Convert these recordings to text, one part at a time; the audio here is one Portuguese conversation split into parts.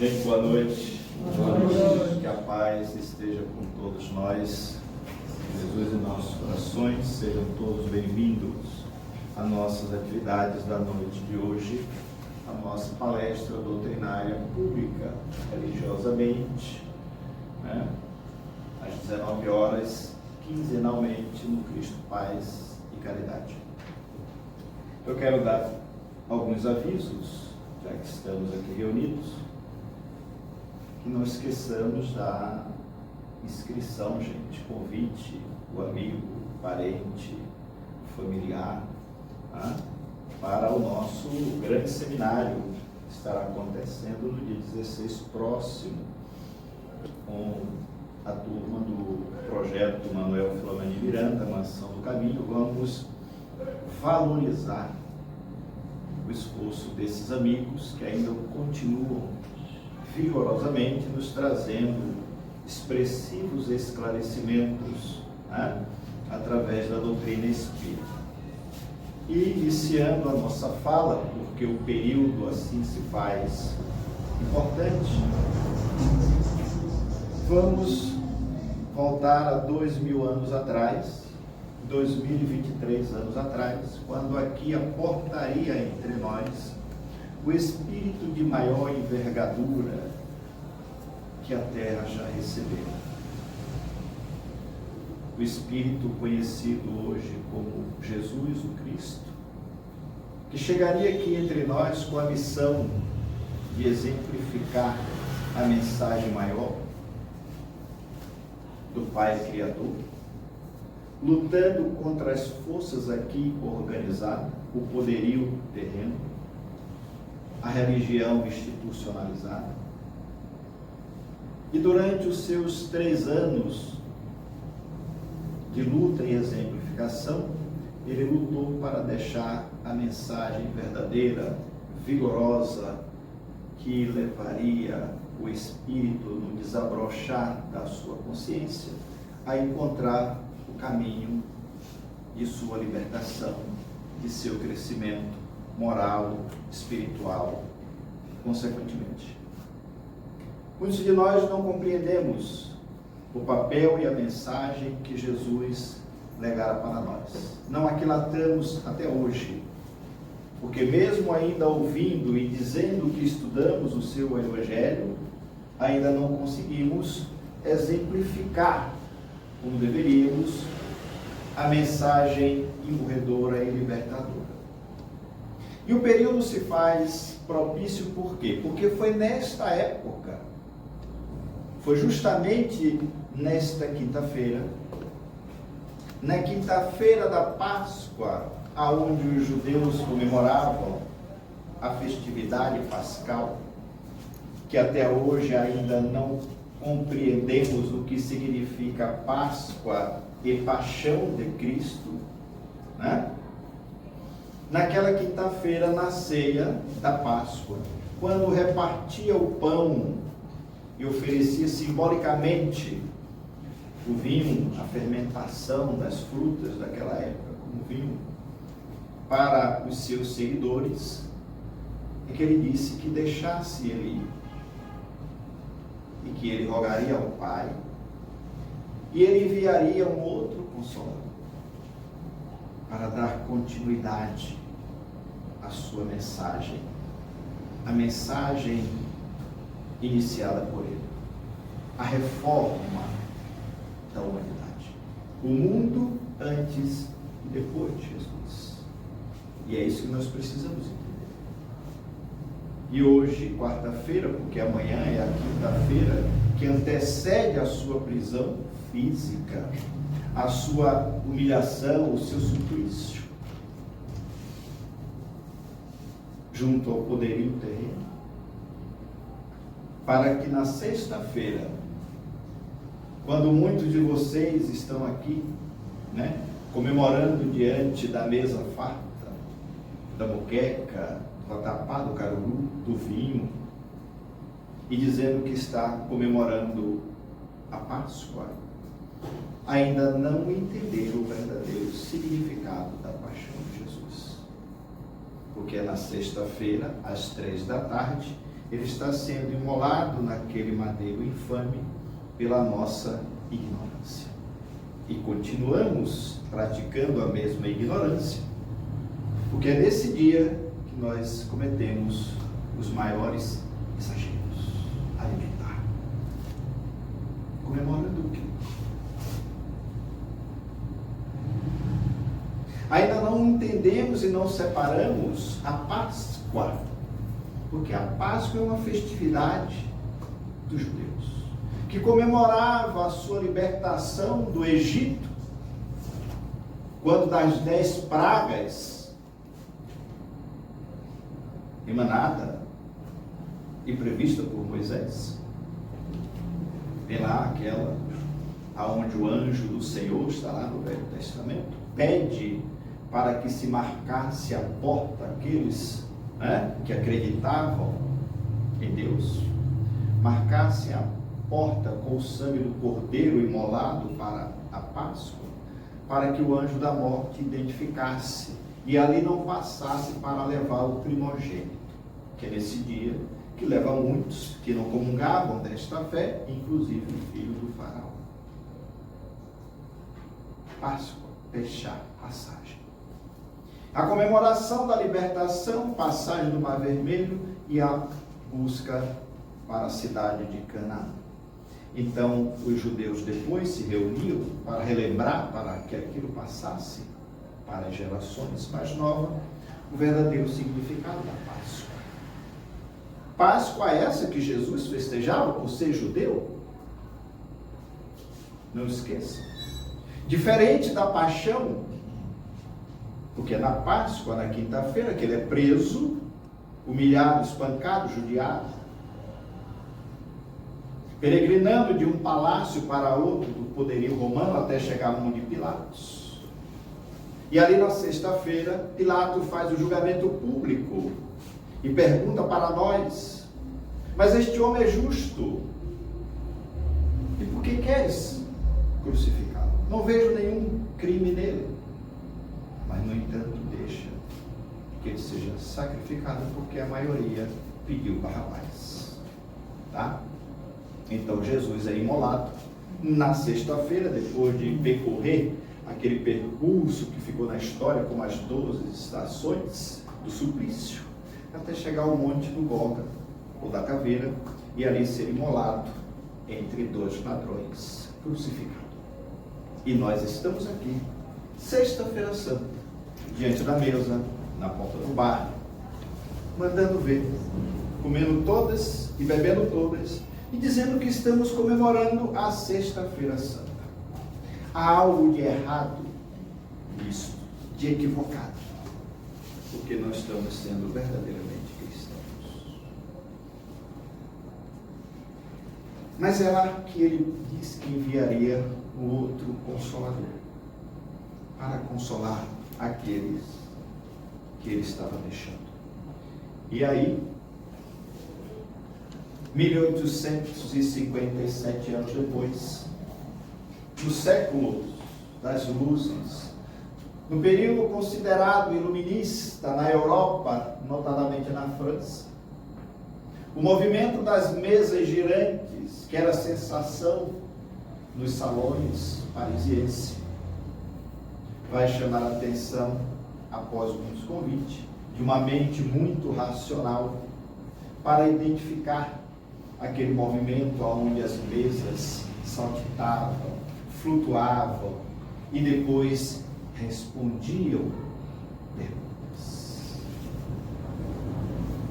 Gente, boa noite. Boa noite. Que a paz esteja com todos nós. Jesus em nossos corações, sejam todos bem-vindos às nossas atividades da noite de hoje, a nossa palestra doutrinária pública, religiosamente, às 19 horas, quinzenalmente, no Cristo Paz e Caridade. Eu quero dar alguns avisos, já que estamos aqui reunidos, que não esqueçamos da inscrição, gente, convite, o amigo, o parente, o familiar, para o nosso grande seminário, que estará acontecendo no dia 16 próximo, com a turma do projeto Manuel Filomeno Miranda, Mansão do Caminho. Vamos valorizar o esforço desses amigos que ainda continuam vigorosamente nos trazendo expressivos esclarecimentos através da doutrina espírita. E iniciando a nossa fala, porque o período assim se faz importante, vamos voltar a 2000 anos atrás, 2023 anos atrás, quando aqui aportaria entre nós o espírito de maior envergadura que a Terra já recebeu. O espírito conhecido hoje como Jesus, o Cristo, que chegaria aqui entre nós com a missão de exemplificar a mensagem maior do Pai Criador, lutando contra as forças aqui organizadas, o poderio terreno, a religião institucionalizada. E durante os seus 3 anos de luta e exemplificação, ele lutou para deixar a mensagem verdadeira, vigorosa, que levaria o espírito no desabrochar da sua consciência a encontrar o caminho de sua libertação, de seu crescimento moral, espiritual, consequentemente. Muitos de nós não compreendemos o papel e a mensagem que Jesus legara para nós. Não aquilatamos até hoje, porque mesmo ainda ouvindo e dizendo que estudamos o seu Evangelho, ainda não conseguimos exemplificar como deveríamos a mensagem imorredora e libertadora. E o período se faz propício por quê? Porque foi nesta época, foi justamente nesta quinta-feira, na quinta-feira da Páscoa, aonde os judeus comemoravam a festividade pascal, que até hoje ainda não compreendemos o que significa Páscoa e Paixão de Cristo, Naquela quinta-feira, na ceia da Páscoa, quando repartia o pão e oferecia simbolicamente o vinho, a fermentação das frutas daquela época, como vinho, para os seus seguidores, é que ele disse que deixasse ele ir, e que ele rogaria ao Pai, e ele enviaria um outro Consolador, para dar continuidade à sua mensagem, a mensagem iniciada por ele, a reforma da humanidade, o mundo antes e depois de Jesus. E é isso que nós precisamos entender. E hoje, quarta-feira, porque amanhã é a quinta-feira que antecede a sua prisão física, a sua humilhação, o seu suplício, junto ao poderio terreno, para que na sexta-feira, quando muitos de vocês estão aqui, comemorando diante da mesa farta, da moqueca, do vatapá, do caruru, do vinho, e dizendo que está comemorando a Páscoa, ainda não entenderam o verdadeiro significado da paixão de Jesus. Porque é na sexta-feira, às 3 da tarde, ele está sendo imolado naquele madeiro infame pela nossa ignorância. E continuamos praticando a mesma ignorância, porque é nesse dia que nós cometemos os maiores exageros alimentar. Comemorando o quê? Ainda não entendemos e não separamos a Páscoa, porque a Páscoa é uma festividade dos judeus, que comemorava a sua libertação do Egito, quando das 10 pragas emanada e prevista por Moisés, tem lá aquela aonde o anjo do Senhor, está lá no Velho Testamento, pede para que se marcasse a porta aqueles que acreditavam em Deus, marcassem a porta com o sangue do cordeiro imolado para a Páscoa, para que o anjo da morte identificasse e ali não passasse para levar o primogênito, que é nesse dia que leva muitos que não comungavam desta fé, inclusive o filho do faraó. Páscoa, fechar, passagem. A comemoração da libertação, passagem do Mar Vermelho e a busca para a cidade de Canaã. Então, os judeus depois se reuniam para relembrar, para que aquilo passasse para gerações mais novas, o verdadeiro significado da Páscoa. Páscoa essa que Jesus festejava por ser judeu? Não esqueça. Diferente da paixão, porque na Páscoa, na quinta-feira, que ele é preso, humilhado, espancado, judiado, peregrinando de um palácio para outro do poderio romano até chegar no mundo de Pilatos. E ali na sexta-feira, Pilatos faz o julgamento público e pergunta para nós: mas este homem é justo, e por que queres crucificá-lo? Não vejo nenhum crime nele. Mas, no entanto, deixa que ele seja sacrificado, porque a maioria pediu Barrabás. Tá? Então, Jesus é imolado na sexta-feira, depois de percorrer aquele percurso que ficou na história como as 12 estações do suplício, até chegar ao monte do Gólgota, ou da caveira, e ali ser imolado entre 2 ladrões, crucificado. E nós estamos aqui, sexta-feira santa, diante da mesa, na porta do bar, mandando ver, comendo todas e bebendo todas, e dizendo que estamos comemorando a sexta-feira santa. Há algo de errado nisso, de equivocado, porque nós estamos sendo verdadeiramente cristãos. Mas é lá que ele diz que enviaria o outro Consolador, para consolar aqueles que ele estava deixando. E aí, 1857 anos depois, no século das luzes, no período considerado iluminista na Europa, notadamente na França, o movimento das mesas girantes, que era a sensação nos salões parisienses, vai chamar a atenção, após muitos convites, de uma mente muito racional, para identificar aquele movimento onde as mesas saltitavam, flutuavam e depois respondiam perguntas.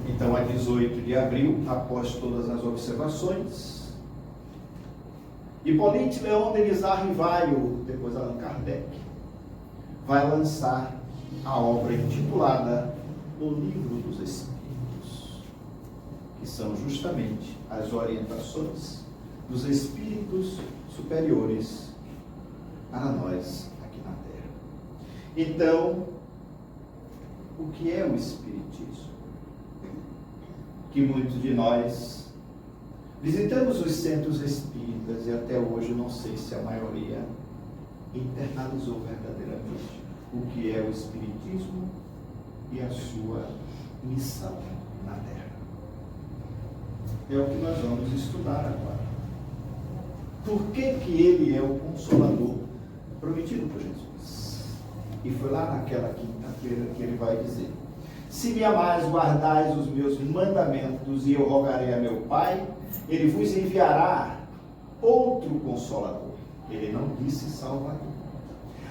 Então, a 18 de abril, após todas as observações, Hippolyte Léon Denis Rivaio, depois Allan Kardec, vai lançar a obra intitulada O Livro dos Espíritos, que são justamente as orientações dos espíritos superiores para nós aqui na Terra. Então, o que é o Espiritismo? Que muitos de nós visitamos os centros espíritas e até hoje não sei se a maioria internalizou verdadeiramente o que é o Espiritismo e a sua missão na Terra. é o que nós vamos estudar agora. Por que que ele é o Consolador prometido por Jesus? E foi lá naquela quinta-feira que ele vai dizer: se me amais, guardais os meus mandamentos, e eu rogarei a meu Pai, ele vos enviará outro Consolador. Ele não disse Salvador.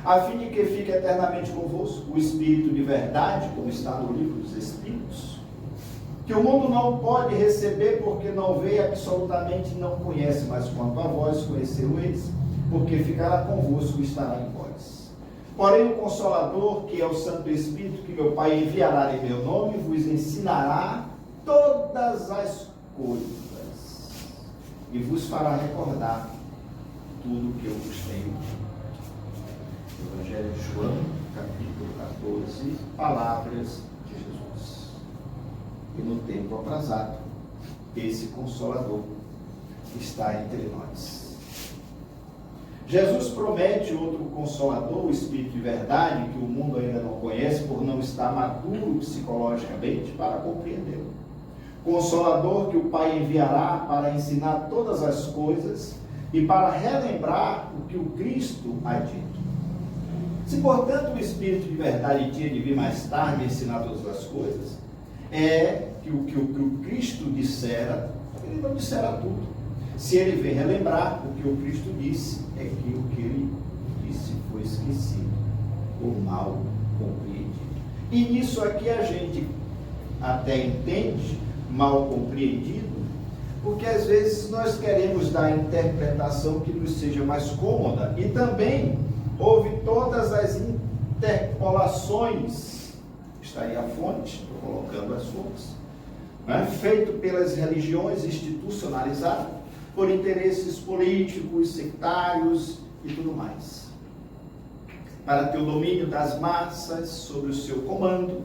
A fim de que fique eternamente convosco o Espírito de verdade, como está no livro dos Espíritos, que o mundo não pode receber porque não vê, absolutamente não conhece, mas quanto a vós conhecereis, porque ficará convosco e estará em vós. Porém o Consolador, que é o Santo Espírito, que meu Pai enviará em meu nome, vos ensinará todas as coisas e vos fará recordar tudo o que eu vos tenho dito. Evangelho de João, capítulo 14, palavras de Jesus. E no tempo aprazado, esse Consolador está entre nós. Jesus promete outro Consolador, o Espírito de verdade, que o mundo ainda não conhece por não estar maduro psicologicamente para compreendê-lo. Consolador que o Pai enviará para ensinar todas as coisas e para relembrar o que o Cristo há dito. Se, portanto, o Espírito de verdade tinha de vir mais tarde ensinar todas as coisas, é que o que o Cristo dissera, ele não dissera tudo. Se ele vem relembrar o que o Cristo disse, é que o que ele disse foi esquecido ou mal compreendido. E nisso aqui a gente até entende mal compreendido, porque às vezes nós queremos dar a interpretação que nos seja mais cômoda, e também houve todas as interpolações, está aí a fonte, estou colocando as fontes, feito pelas religiões institucionalizadas, por interesses políticos, sectários e tudo mais, para ter o domínio das massas sobre o seu comando.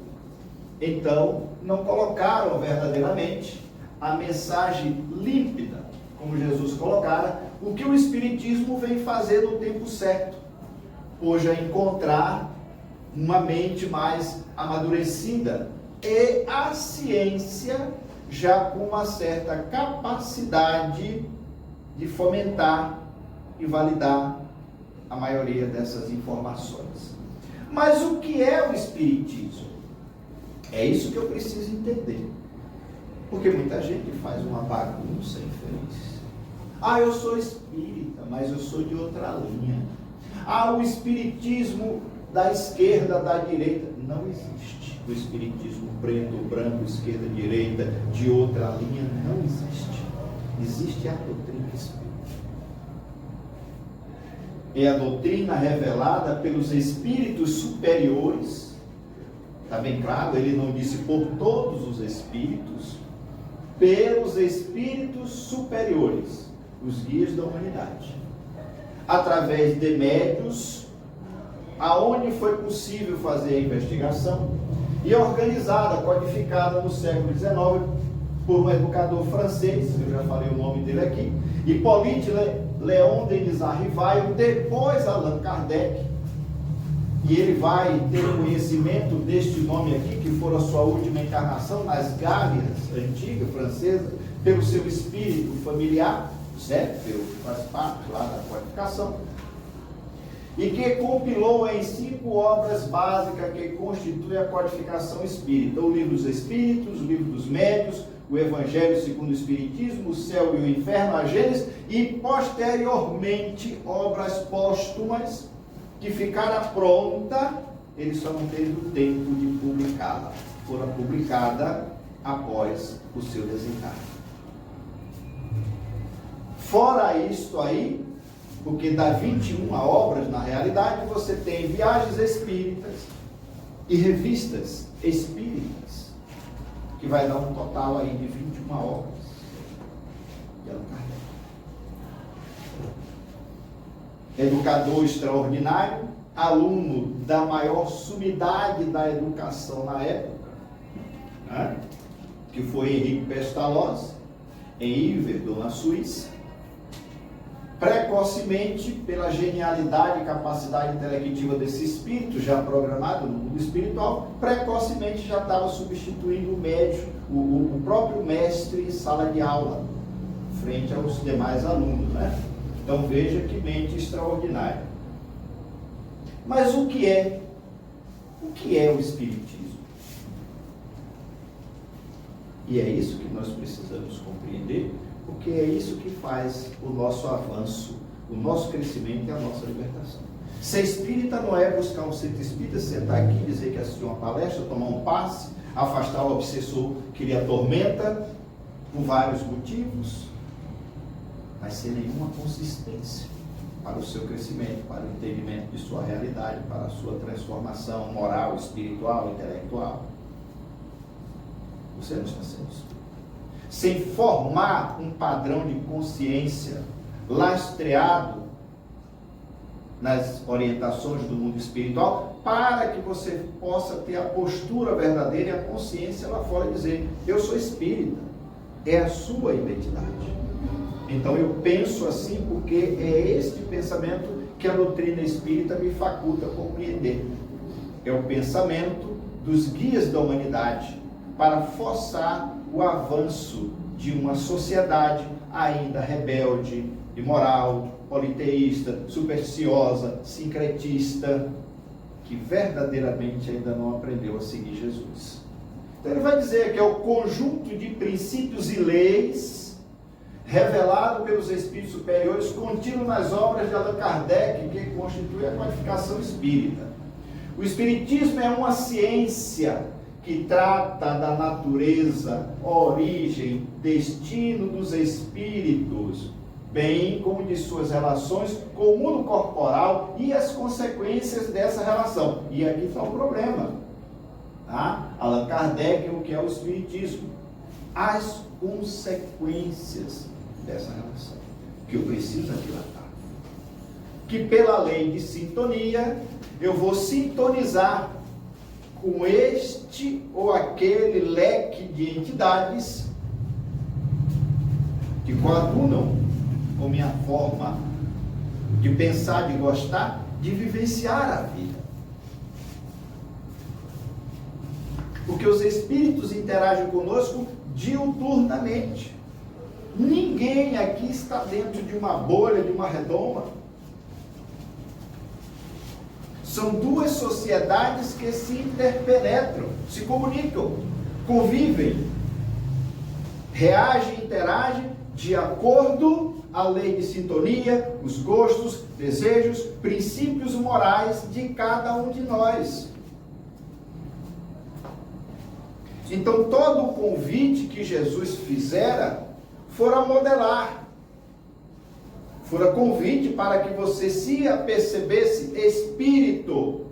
Então, não colocaram verdadeiramente a mensagem límpida, como Jesus colocara, o que o Espiritismo vem fazer no tempo certo. Hoje é encontrar uma mente mais amadurecida e a ciência já com uma certa capacidade de fomentar e validar a maioria dessas informações. Mas o que é o Espiritismo? É isso que eu preciso entender. Porque muita gente faz uma bagunça infeliz. Eu sou espírita, mas eu sou de outra linha. O espiritismo da esquerda, da direita. Não existe. O espiritismo preto, branco, esquerda, direita, de outra linha, não existe. Existe a doutrina espírita. É a doutrina revelada pelos espíritos superiores. Está bem claro, ele não disse por todos os espíritos, pelos espíritos superiores, os guias da humanidade, através de médios, aonde foi possível fazer a investigação, e organizada, codificada no século XIX, por um educador francês, eu já falei o nome dele aqui, Hippolyte Léon Denis Rivail, depois Allan Kardec, e ele vai ter conhecimento deste nome aqui, que for a sua última encarnação nas Gálias antigas francesas, pelo seu espírito familiar, certo? Que faz parte lá da codificação, e que compilou em 5 obras básicas que constituem a codificação espírita: o Livro dos Espíritos, o Livro dos Médios, o Evangelho segundo o Espiritismo, o Céu e o Inferno, a Gênesis, e posteriormente obras póstumas que ficara pronta, ele só não teve o tempo de publicá-la. Fora publicada após o seu desencarne. Fora isto aí, porque dá 21 obras, na realidade, você tem Viagens Espíritas e Revistas Espíritas, que vai dar um total aí de 21 obras de Allan Kardec. Educador extraordinário, aluno da maior sumidade da educação na época, que foi Henrique Pestalozzi, em Yverdon, na Suíça. Precocemente, pela genialidade e capacidade intelectiva desse espírito, já programado no mundo espiritual, precocemente já estava substituindo o médico, o próprio mestre em sala de aula, frente aos demais alunos, né? Então veja que mente extraordinária. Mas o que é o Espiritismo? E é isso que nós precisamos compreender, porque é isso que faz o nosso avanço, o nosso crescimento e a nossa libertação. Ser espírita não é buscar um centro espírita, sentar aqui, dizer que assistiu uma palestra, tomar um passe, afastar o obsessor que lhe atormenta por vários motivos, mas sem nenhuma consistência para o seu crescimento, para o entendimento de sua realidade, para a sua transformação moral, espiritual, intelectual. Você não está sendo espírita. Sem formar um padrão de consciência lastreado nas orientações do mundo espiritual, para que você possa ter a postura verdadeira e a consciência lá fora e dizer: eu sou espírita, é a sua identidade. Então eu penso assim porque é este pensamento que a doutrina espírita me faculta compreender. É o pensamento dos guias da humanidade para forçar o avanço de uma sociedade ainda rebelde, imoral, politeísta, supersticiosa, sincretista, que verdadeiramente ainda não aprendeu a seguir Jesus. Então ele vai dizer que é o conjunto de princípios e leis revelado pelos espíritos superiores, contido nas obras de Allan Kardec, que constitui a codificação espírita. O espiritismo é uma ciência que trata da natureza, origem, destino dos espíritos, bem como de suas relações com o mundo corporal e as consequências dessa relação. E aqui está o problema. Tá? Allan Kardec, o que é o espiritismo? As consequências dessa relação, que eu preciso aquilatar. Que pela lei de sintonia, eu vou sintonizar com este ou aquele leque de entidades que coadunam com minha forma de pensar, de gostar, de vivenciar a vida. Porque os espíritos interagem conosco diuturnamente. Ninguém aqui está dentro de uma bolha, de uma redoma. São duas sociedades que se interpenetram, se comunicam, convivem, reagem, interagem de acordo à lei de sintonia, os gostos, desejos, princípios morais de cada um de nós. Então, todo o convite que Jesus fizera fora modelar, fora convite para que você se apercebesse espírito,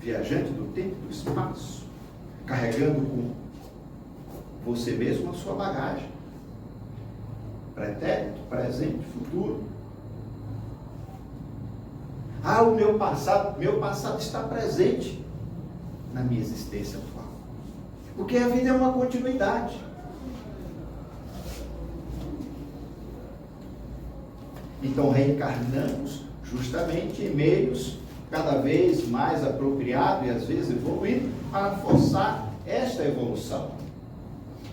viajante do tempo e do espaço, carregando com você mesmo a sua bagagem, pretérito, presente, futuro. Ah, o meu passado está presente na minha existência atual, porque a vida é uma continuidade. Então reencarnamos justamente em meios cada vez mais apropriados e às vezes evoluídos para forçar esta evolução.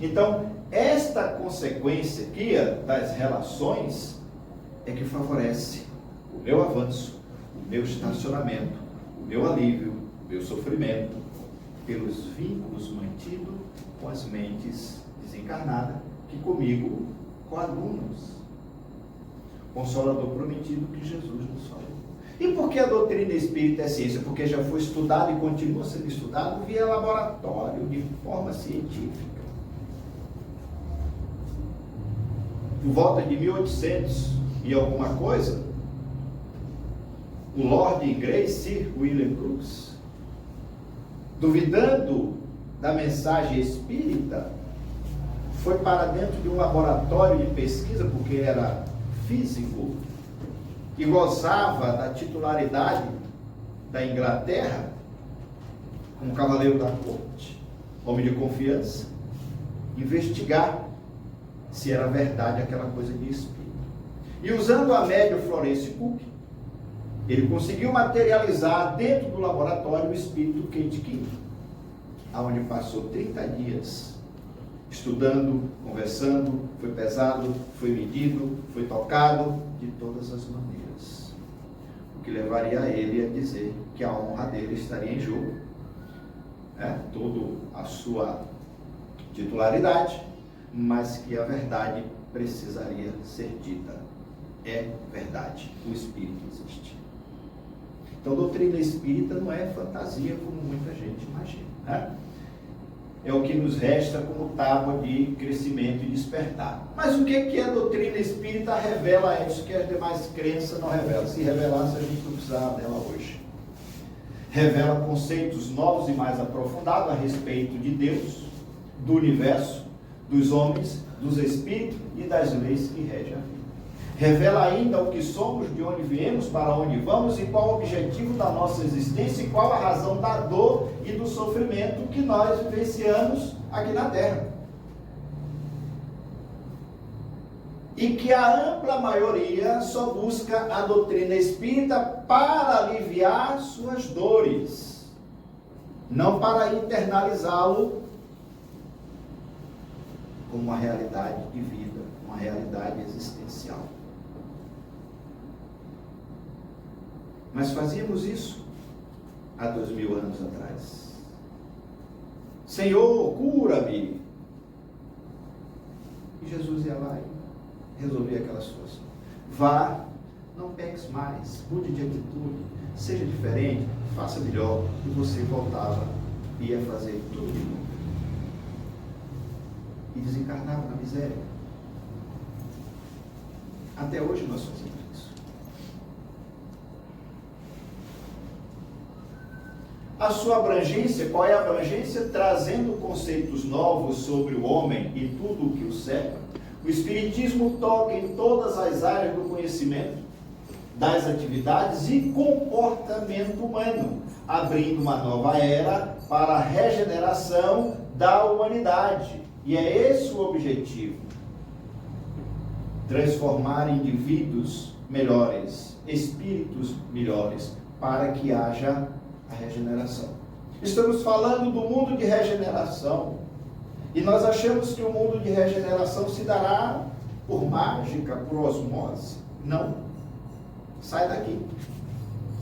Então, esta consequência aqui das relações é que favorece o meu avanço, o meu estacionamento, o meu alívio, o meu sofrimento, pelos vínculos mantidos com as mentes desencarnadas que comigo coadunam. Consolador prometido que Jesus nos falou. E por que a doutrina espírita é ciência? Porque já foi estudado e continua sendo estudado via laboratório, de forma científica. Por volta de 1800 e alguma coisa, o Lord inglês Sir William Crookes, duvidando da mensagem espírita, foi para dentro de um laboratório de pesquisa, porque era físico, que gozava da titularidade da Inglaterra, como cavaleiro da corte, homem de confiança, investigar se era verdade aquela coisa de espírito. E usando a média Florence Cook, ele conseguiu materializar dentro do laboratório o espírito Kate King, onde passou 30 dias estudando, conversando, foi pesado, foi medido, foi tocado de todas as maneiras. O que levaria ele a dizer que a honra dele estaria em jogo. Toda a sua titularidade, mas que a verdade precisaria ser dita. É verdade, o Espírito existe. Então, doutrina espírita não é fantasia como muita gente imagina, É o que nos resta como tábua de crescimento e despertar. Mas o que a doutrina espírita revela isso que as demais crenças não revelam? Se revelasse, a gente não precisava dela hoje. Revela conceitos novos e mais aprofundados a respeito de Deus, do universo, dos homens, dos espíritos e das leis que regem a vida. Revela ainda o que somos, de onde viemos, para onde vamos e qual o objetivo da nossa existência e qual a razão da dor e do sofrimento que nós vivenciamos aqui na Terra. E que a ampla maioria só busca a doutrina espírita para aliviar suas dores, não para internalizá-lo como uma realidade de vida, uma realidade existencial. Mas fazíamos isso há 2000 anos atrás. Senhor, cura-me. E Jesus ia lá e resolvia aquela situação. Vá, não peques mais, mude de atitude, seja diferente, faça melhor. E você voltava e ia fazer tudo de novo. E desencarnava na miséria. Até hoje nós fazemos isso. A sua abrangência, qual é a abrangência? Trazendo conceitos novos sobre o homem e tudo o que o cerca. O Espiritismo toca em todas as áreas do conhecimento, das atividades e comportamento humano, abrindo uma nova era para a regeneração da humanidade. E é esse o objetivo: transformar indivíduos melhores, espíritos melhores, para que haja a regeneração. Estamos falando do mundo de regeneração e nós achamos que o mundo de regeneração se dará por mágica, por osmose. Não. Sai daqui.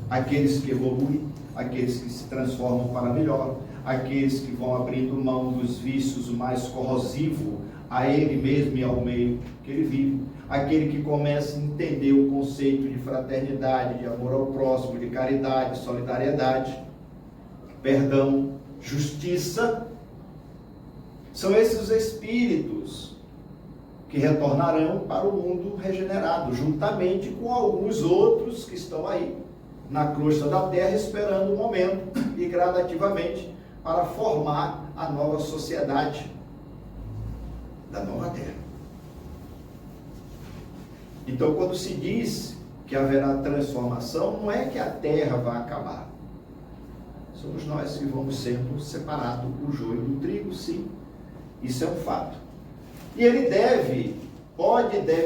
Aqueles que evoluem, aqueles que se transformam para melhor, aqueles que vão abrindo mão dos vícios mais corrosivos a ele mesmo e ao meio que ele vive, aquele que começa a entender o conceito de fraternidade, de amor ao próximo, de caridade, solidariedade, perdão, justiça. São esses os espíritos que retornarão para o mundo regenerado, juntamente com alguns outros que estão aí na crosta da terra, esperando o momento e gradativamente para formar a nova sociedade da nova terra. Então, quando se diz que haverá transformação, não é que a terra vai acabar. Somos nós que vamos sendo separados o joio do trigo, sim. Isso é um fato. E ele deve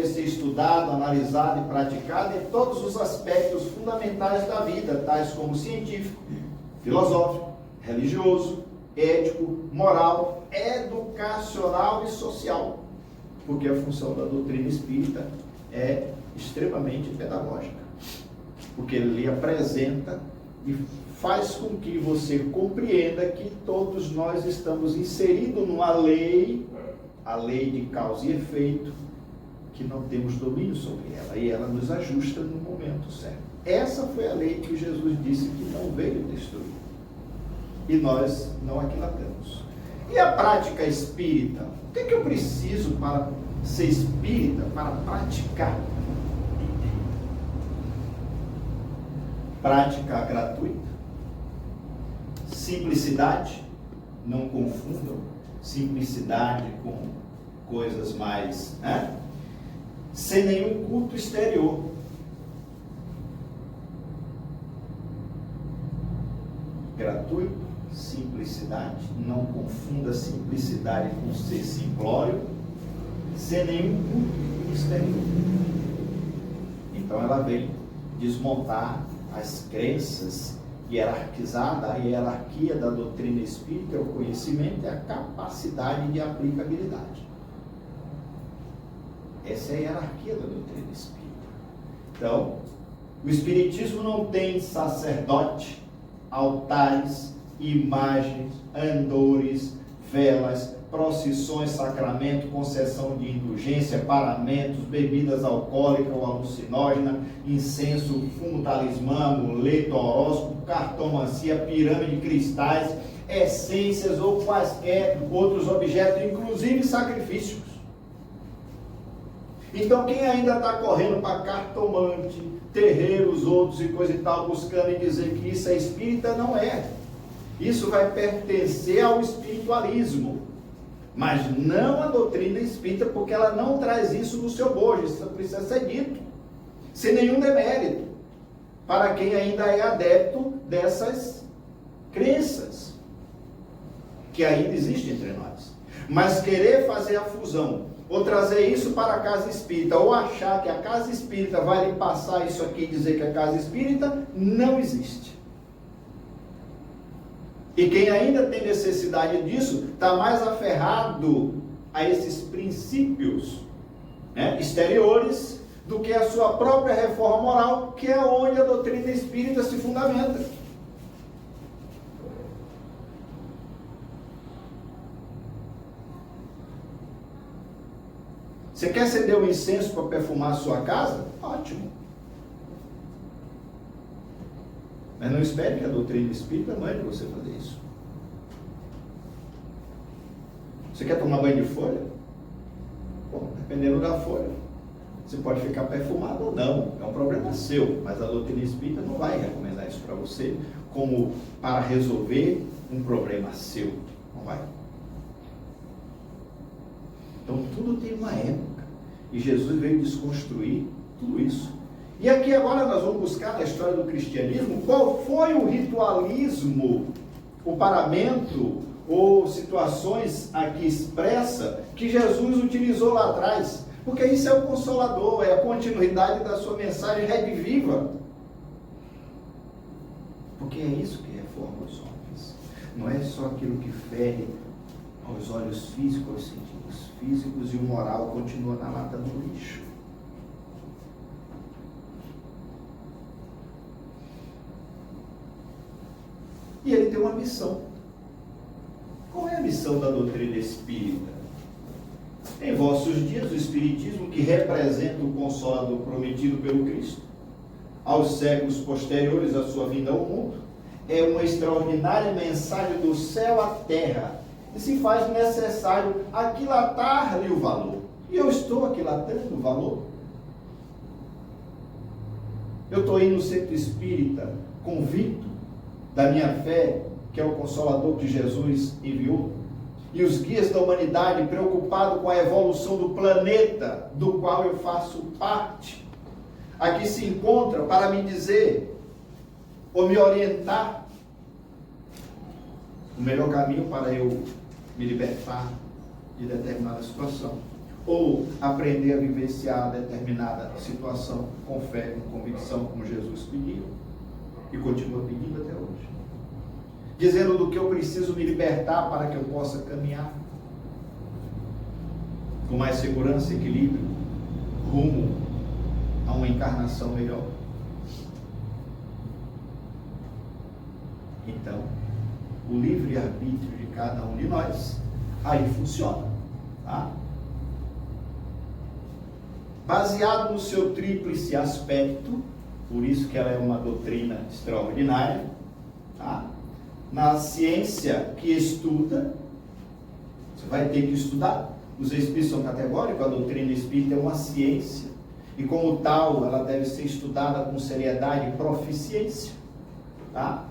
ser estudado, analisado e praticado em todos os aspectos fundamentais da vida, tais como científico, filosófico, religioso, ético, moral, educacional e social. Porque a função da doutrina espírita é extremamente pedagógica. Porque ele lhe apresenta e faz com que você compreenda que todos nós estamos inseridos numa lei, a lei de causa e efeito, que não temos domínio sobre ela, e ela nos ajusta no momento certo. Essa foi a lei que Jesus disse que não veio destruir, e nós não aquilatamos. E a prática espírita? O que é que eu preciso para ser espírita, para praticar? Prática gratuita, simplicidade, não confundam simplicidade com coisas mais, sem nenhum culto exterior. Gratuito, simplicidade, não confunda simplicidade com ser simplório, sem nenhum culto exterior. Então ela vem desmontar as crenças hierarquizadas. A hierarquia da doutrina espírita é o conhecimento e a capacidade de aplicabilidade. Essa é a hierarquia da doutrina espírita. Então, o espiritismo não tem sacerdote, altares, imagens, andores, velas, procissões, sacramento, concessão de indulgência, paramentos, bebidas alcoólicas ou alucinógenas, incenso, fumo, talismã, amuleto, horóscopo, cartomancia, pirâmide de cristais, essências ou quaisquer outros objetos, inclusive sacrifícios. Então quem ainda está correndo para cartomante, terreiros, outros e coisa e tal, buscando e dizer que isso é espírita, não é. Isso vai pertencer ao espiritualismo, mas não à doutrina espírita, porque ela não traz isso no seu bojo. Isso precisa ser dito, sem nenhum demérito, para quem ainda é adepto dessas crenças, que ainda existem entre nós. Mas querer fazer a fusão, ou trazer isso para a casa espírita, ou achar que a casa espírita vai lhe passar isso aqui e dizer que é casa espírita, não existe. E quem ainda tem necessidade disso, está mais aferrado a esses princípios, né, exteriores, do que a sua própria reforma moral, que é onde a doutrina espírita se fundamenta. Você quer acender um incenso para perfumar a sua casa? Ótimo. Mas não espere que a doutrina espírita mande você fazer isso. Você quer tomar banho de folha? Bom, dependendo da folha, você pode ficar perfumado ou não. É um problema seu, mas a doutrina espírita não vai recomendar isso para você como para resolver um problema seu. Não vai. Então tudo tem uma época. E Jesus veio desconstruir tudo isso. E aqui agora nós vamos buscar na história do cristianismo qual foi o ritualismo, o paramento ou situações aqui expressa que Jesus utilizou lá atrás. Porque isso é o Consolador, é a continuidade da sua mensagem rediviva. Porque é isso que reforma os homens. Não é só aquilo que fere aos olhos físicos, aos sentidos físicos, e o moral continua na lata do lixo. E ele tem uma missão. Qual é a missão da doutrina espírita? Em vossos dias, o Espiritismo, que representa o Consolador prometido pelo Cristo, aos séculos posteriores à sua vinda ao mundo, é uma extraordinária mensagem do céu à terra, e se faz necessário aquilatar-lhe o valor. E eu estou aquilatando o valor. Eu estou indo no centro espírita, convicto da minha fé, que é o Consolador que Jesus enviou, e os guias da humanidade preocupados com a evolução do planeta, do qual eu faço parte, aqui se encontram para me dizer, ou me orientar, o melhor caminho para eu me libertar de determinada situação, ou aprender a vivenciar determinada situação com fé, com convicção, como Jesus pediu e continua pedindo até hoje, dizendo do que eu preciso me libertar para que eu possa caminhar com mais segurança e equilíbrio rumo a uma encarnação melhor. Então, o livre-arbítrio de cada um de nós aí funciona, tá? Baseado no seu tríplice aspecto, por isso que ela é uma doutrina extraordinária, tá? Na ciência que estuda, você vai ter que estudar. Os espíritos são categóricos, a doutrina espírita é uma ciência, e como tal, ela deve ser estudada com seriedade e proficiência, tá?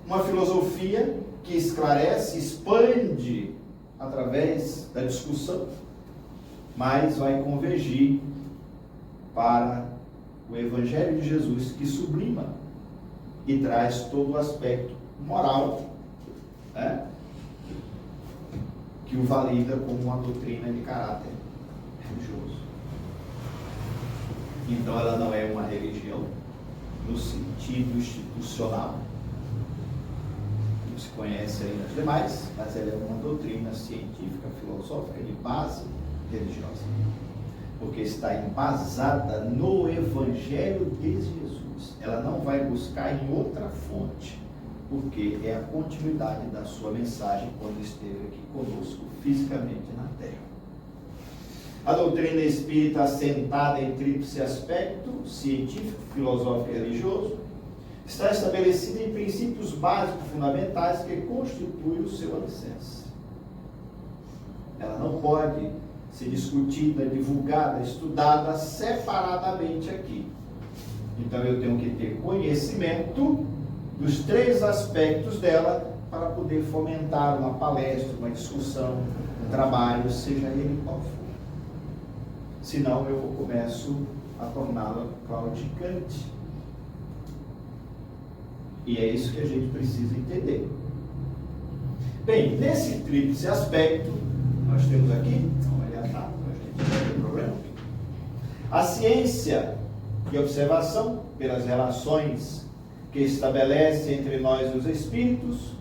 Uma filosofia que esclarece, expande através da discussão, mas vai convergir para o Evangelho de Jesus, que sublima e traz todo o aspecto moral, né, que o valida como uma doutrina de caráter religioso. Então ela não é uma religião no sentido institucional, que se conhece aí nas demais, mas ela é uma doutrina científica, filosófica de base religiosa, porque está embasada no Evangelho de Jesus. Ela não vai buscar em outra fonte, porque é a continuidade da sua mensagem quando esteve aqui conosco fisicamente na Terra. A doutrina espírita, assentada em tríplice aspecto, científico, filosófico e religioso, está estabelecida em princípios básicos fundamentais que constituem o seu alicerce. Ela não pode ser discutida, divulgada, estudada separadamente aqui. Então eu tenho que ter conhecimento dos 3 aspectos dela para poder fomentar uma palestra, uma discussão, um trabalho, seja ele qual for. Senão eu começo a torná-la claudicante. E é isso que a gente precisa entender. Bem, nesse tríplice aspecto, nós temos aqui, vamos olhar, tá? A gente não tem problema. A ciência de observação pelas relações que estabelece entre nós e os espíritos,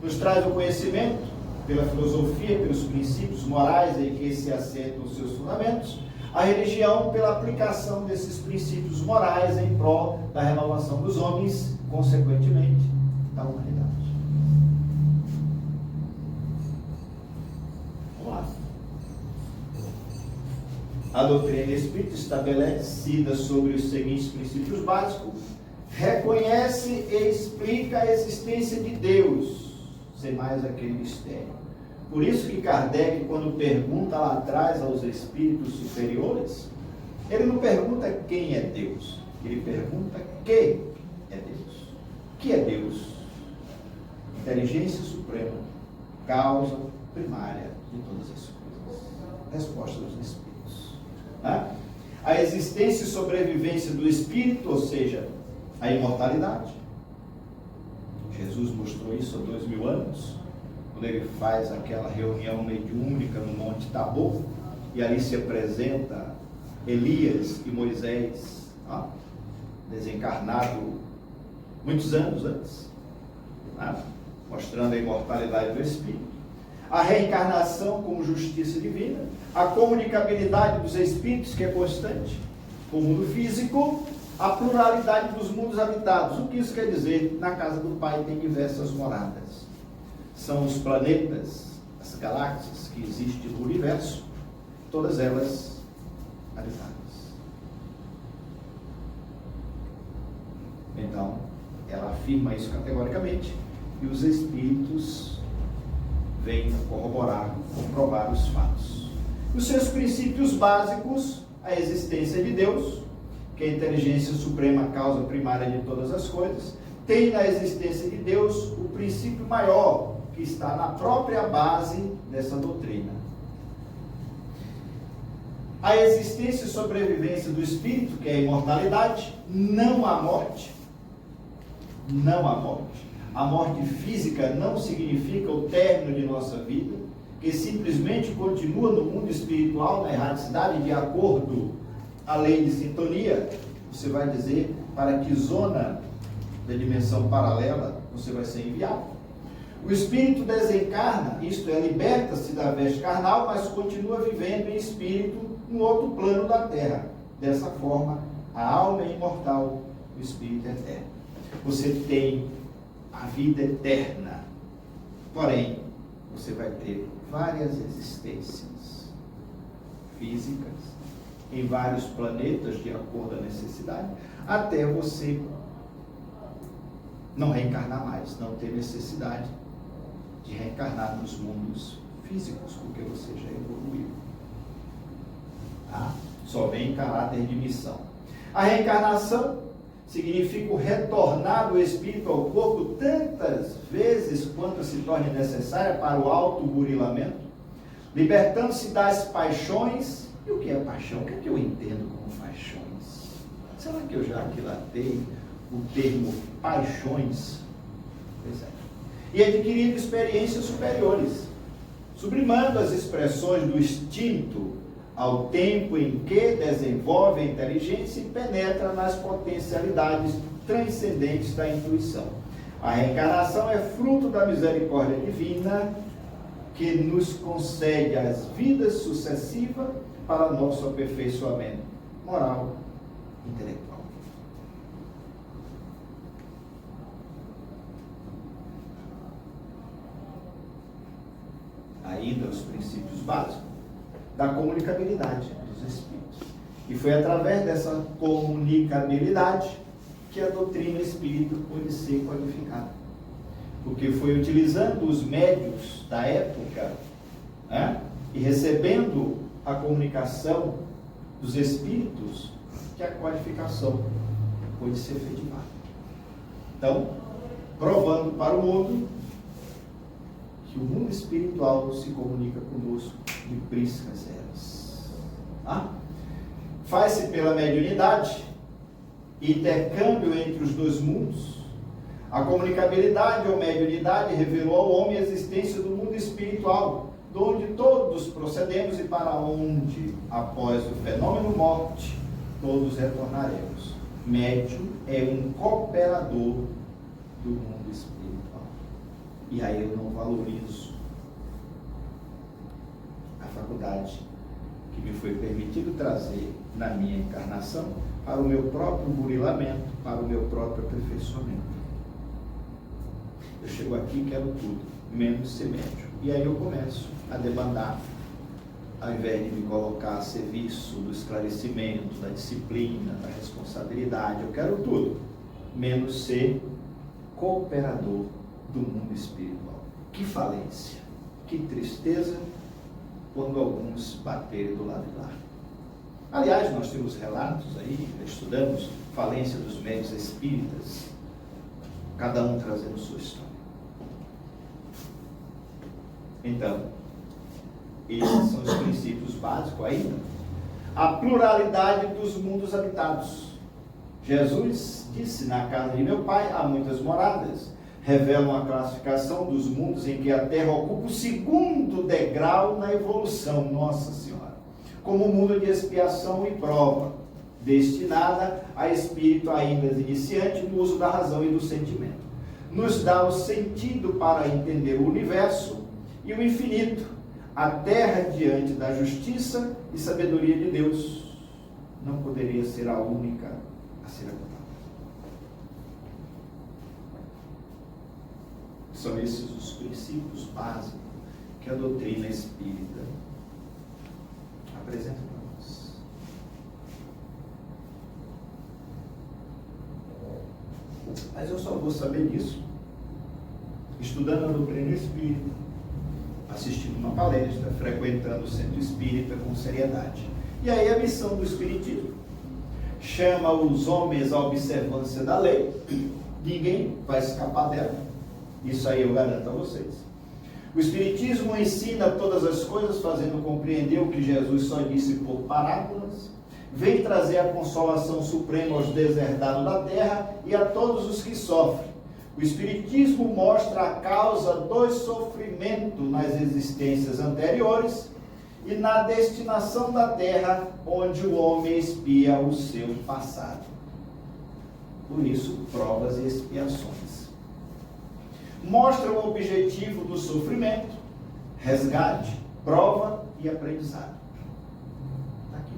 nos traz o conhecimento pela filosofia, pelos princípios morais em que se assentam os seus fundamentos, a religião pela aplicação desses princípios morais em prol da renovação dos homens, consequentemente, da humanidade. Vamos lá. A doutrina espírita, estabelecida sobre os seguintes princípios básicos, reconhece e explica a existência de Deus, sem mais aquele mistério. Por isso que Kardec, quando pergunta lá atrás aos espíritos superiores, ele não pergunta quem é Deus, ele pergunta que é Deus. O que é Deus? Inteligência suprema, causa primária de todas as coisas. Resposta dos espíritos. Tá? A existência e sobrevivência do espírito, ou seja, a imortalidade. Jesus mostrou isso há 2000 anos, quando ele faz aquela reunião mediúnica no Monte Tabor, e ali se apresenta Elias e Moisés, desencarnado muitos anos antes, mostrando a imortalidade do espírito, a reencarnação como justiça divina, a comunicabilidade dos espíritos, que é constante, com o mundo físico, a pluralidade dos mundos habitados. O que isso quer dizer? Na casa do Pai tem diversas moradas. São os planetas, as galáxias que existem no universo, todas elas habitadas. Então, ela afirma isso categoricamente, e os espíritos vêm corroborar, comprovar os fatos. Os seus princípios básicos, a existência de Deus, que é a inteligência suprema, a causa primária de todas as coisas, tem na existência de Deus o princípio maior, que está na própria base dessa doutrina. A existência e sobrevivência do espírito, que é a imortalidade, não há morte. Não há morte. A morte física não significa o término de nossa vida, que simplesmente continua no mundo espiritual, na erraticidade, de acordo à lei de sintonia. Você vai dizer para que zona da dimensão paralela você vai ser enviado. O espírito desencarna, isto é, liberta-se da veste carnal, mas continua vivendo em espírito no outro plano da terra. Dessa forma, a alma é imortal, o espírito é eterno. Você tem a vida eterna, porém, você vai ter várias existências físicas em vários planetas, de acordo à necessidade, até você não reencarnar mais, não ter necessidade de reencarnar nos mundos físicos, porque você já evoluiu. Só vem em caráter de missão. A reencarnação significa o retornar do espírito ao corpo tantas vezes quanto se torne necessária para o autoburilamento, libertando-se das paixões. E o que é paixão? O que é que eu entendo como paixões? Será que eu já aquilatei o termo paixões? Pois é. E adquirindo experiências superiores, sublimando as expressões do instinto ao tempo em que desenvolve a inteligência e penetra nas potencialidades transcendentes da intuição. A reencarnação é fruto da misericórdia divina que nos concede as vidas sucessivas para nosso aperfeiçoamento moral e intelectual. Ainda os princípios básicos da comunicabilidade dos espíritos. E foi através dessa comunicabilidade que a doutrina espírita pôde ser qualificada. Porque foi utilizando os médios da época, né, e recebendo a comunicação dos espíritos que a qualificação pôde ser efetivada. Então, provando para o mundo que o mundo espiritual se comunica conosco de priscas eras. Tá? Faz-se pela mediunidade, intercâmbio entre os dois mundos. A comunicabilidade ou mediunidade revelou ao homem a existência do mundo espiritual, de onde todos procedemos e para onde, após o fenômeno morte, todos retornaremos. Médium é um cooperador do mundo espiritual. E aí eu não valorizo a faculdade que me foi permitido trazer na minha encarnação para o meu próprio burilamento, para o meu próprio aperfeiçoamento. Eu chego aqui e quero tudo, menos ser médium. E aí eu começo a demandar, ao invés de me colocar a serviço do esclarecimento, da disciplina, da responsabilidade, eu quero tudo, menos ser cooperador do mundo espiritual. Que falência, que tristeza quando alguns baterem do lado de lá. Aliás, nós temos relatos aí, estudamos falência dos médiuns espíritas, cada um trazendo sua história. Então, esses são os princípios básicos ainda. A pluralidade dos mundos habitados. Jesus disse: na casa de meu pai há muitas moradas. Revelam a classificação dos mundos em que a Terra ocupa o segundo degrau na evolução, Nossa Senhora, como mundo de expiação e prova, destinada a espírito ainda iniciante no uso da razão e do sentimento. Nos dá o sentido para entender o universo e o infinito, a Terra diante da justiça e sabedoria de Deus. Não poderia ser a única a ser apontada. São esses os princípios básicos que a doutrina espírita apresenta para nós. Mas eu só vou saber disso estudando a doutrina espírita, assistindo uma palestra, frequentando o centro espírita com seriedade. E aí a missão do espiritismo chama os homens à observância da lei. Ninguém vai escapar dela. Isso aí eu garanto a vocês. O espiritismo ensina todas as coisas, fazendo compreender o que Jesus só disse por parábolas. Vem trazer a consolação suprema aos deserdados da terra e a todos os que sofrem. O espiritismo mostra a causa do sofrimento nas existências anteriores e na destinação da terra onde o homem expia o seu passado. Por isso, provas e expiações. Mostra o objetivo do sofrimento, resgate, prova e aprendizado. Aqui.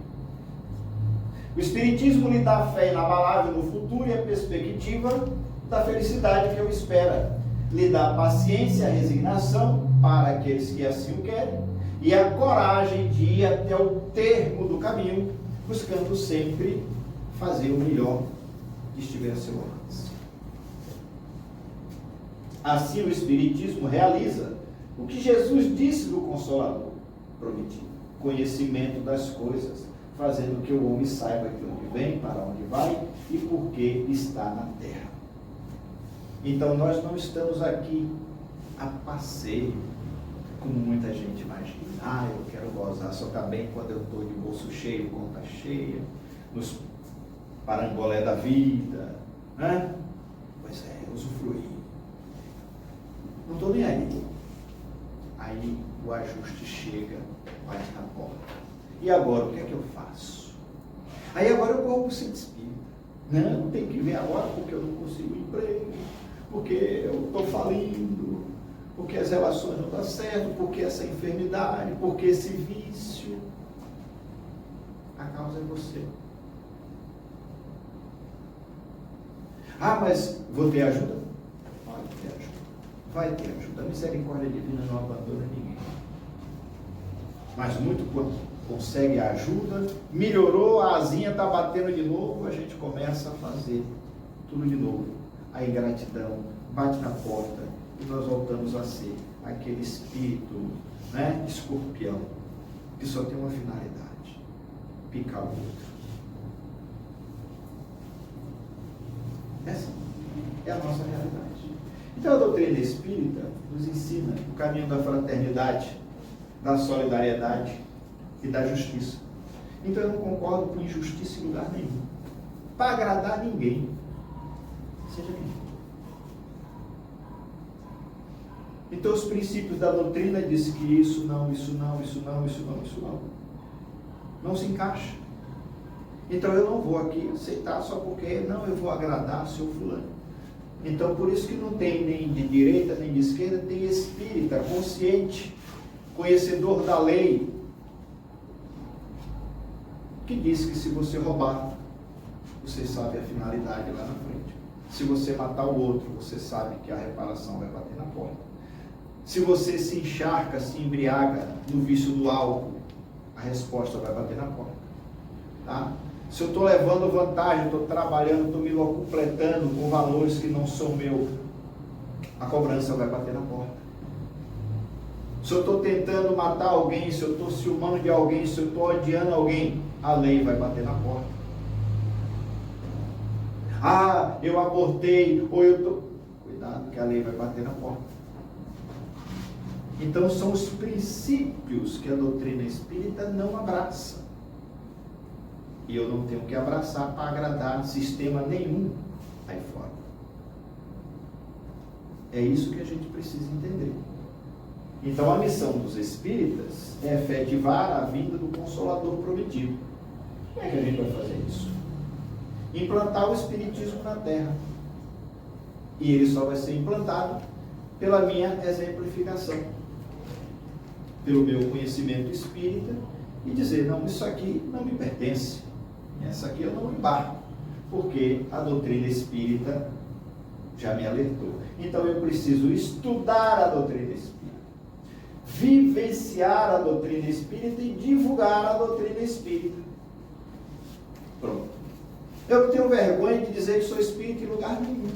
O espiritismo lhe dá fé inabalável no futuro e a perspectiva da felicidade que o espera. Lhe dá paciência e resignação para aqueles que assim o querem e a coragem de ir até o termo do caminho, buscando sempre fazer o melhor que estiver a seu alcance. Assim o espiritismo realiza o que Jesus disse do Consolador prometido: conhecimento das coisas, fazendo que o homem saiba de onde vem, para onde vai e por que está na terra. Então nós não estamos aqui a passeio, como muita gente imagina. Eu quero gozar, só está bem quando eu estou de bolso cheio, conta cheia, nos parangolé da vida, né? Pois é, usufruir. Não estou nem aí. Aí o ajuste chega, bate na porta. E agora, o que é que eu faço? Aí agora eu corro para o centro espírita. Não, tem que ver agora porque eu não consigo emprego, porque eu estou falindo, porque as relações não dão certo, porque essa enfermidade, porque esse vício. A causa é você. Ah, mas vou ter ajuda? Vai ter ajuda. Vai ter ajuda. A misericórdia divina não abandona ninguém. Mas muito quando consegue a ajuda, melhorou, a asinha está batendo de novo, a gente começa a fazer tudo de novo. A ingratidão bate na porta e nós voltamos a ser aquele espírito, né, escorpião, que só tem uma finalidade: picar o outro. Essa é a nossa realidade. Então a doutrina espírita nos ensina o caminho da fraternidade, da solidariedade e da justiça. Então eu não concordo com injustiça em lugar nenhum, para agradar ninguém, seja quem for. Então os princípios da doutrina dizem que isso não se encaixa. Então eu não vou aqui aceitar só porque não, eu vou agradar seu fulano. Então por isso que não tem nem de direita nem de esquerda, tem espírita, consciente, conhecedor da lei, que diz que se você roubar, você sabe a finalidade lá na frente. Se você matar o outro, você sabe que a reparação vai bater na porta. Se você se encharca, se embriaga no vício do álcool, a resposta vai bater na porta. Tá? Se eu estou levando vantagem, estou trabalhando, estou me completando com valores que não são meus, a cobrança vai bater na porta. Se eu estou tentando matar alguém, se eu estou ciumando de alguém, se eu estou odiando alguém, a lei vai bater na porta. Ah, eu abortei, ou eu estou... Cuidado que a lei vai bater na porta. Então são os princípios que a doutrina espírita não abraça. E eu não tenho que abraçar para agradar sistema nenhum aí fora. É isso que a gente precisa entender. Então a missão dos espíritas é efetivar a vinda do Consolador prometido. Como é que a gente vai fazer isso? Implantar o espiritismo na Terra. E ele só vai ser implantado pela minha exemplificação, pelo meu conhecimento espírita, e dizer, não, isso aqui não me pertence, essa aqui eu não embarco, porque a doutrina espírita já me alertou. Então eu preciso estudar a doutrina espírita, vivenciar a doutrina espírita e divulgar a doutrina espírita. Pronto. Eu não tenho vergonha de dizer que sou espírita em lugar nenhum.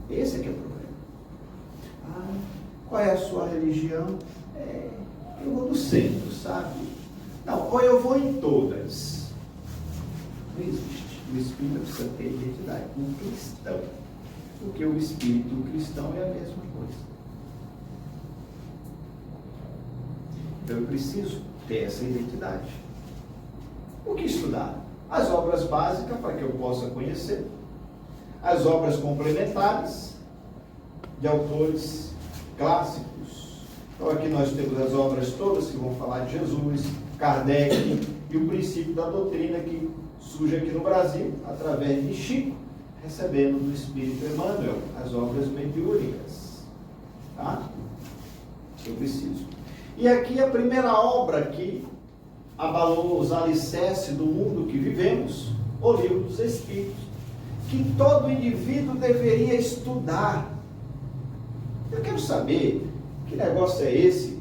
Esse é que é o problema. Ah, qual é a sua religião? Eu vou do centro, sabe? Não, ou eu vou em todas. Não existe. O espírito precisa ter identidade. Um cristão. Porque o espírito e o cristão é a mesma coisa. Então eu preciso ter essa identidade. O que estudar? As obras básicas para que eu possa conhecer. As obras complementares de autores clássicos. Então aqui nós temos as obras todas que vão falar de Jesus, Kardec e o princípio da doutrina que surge aqui no Brasil, através de Chico, recebendo do Espírito Emmanuel as obras mediúnicas. Tá? Eu preciso. E aqui a primeira obra que abalou os alicerces do mundo que vivemos, o Livro dos Espíritos, que todo indivíduo deveria estudar. Eu quero saber que negócio é esse?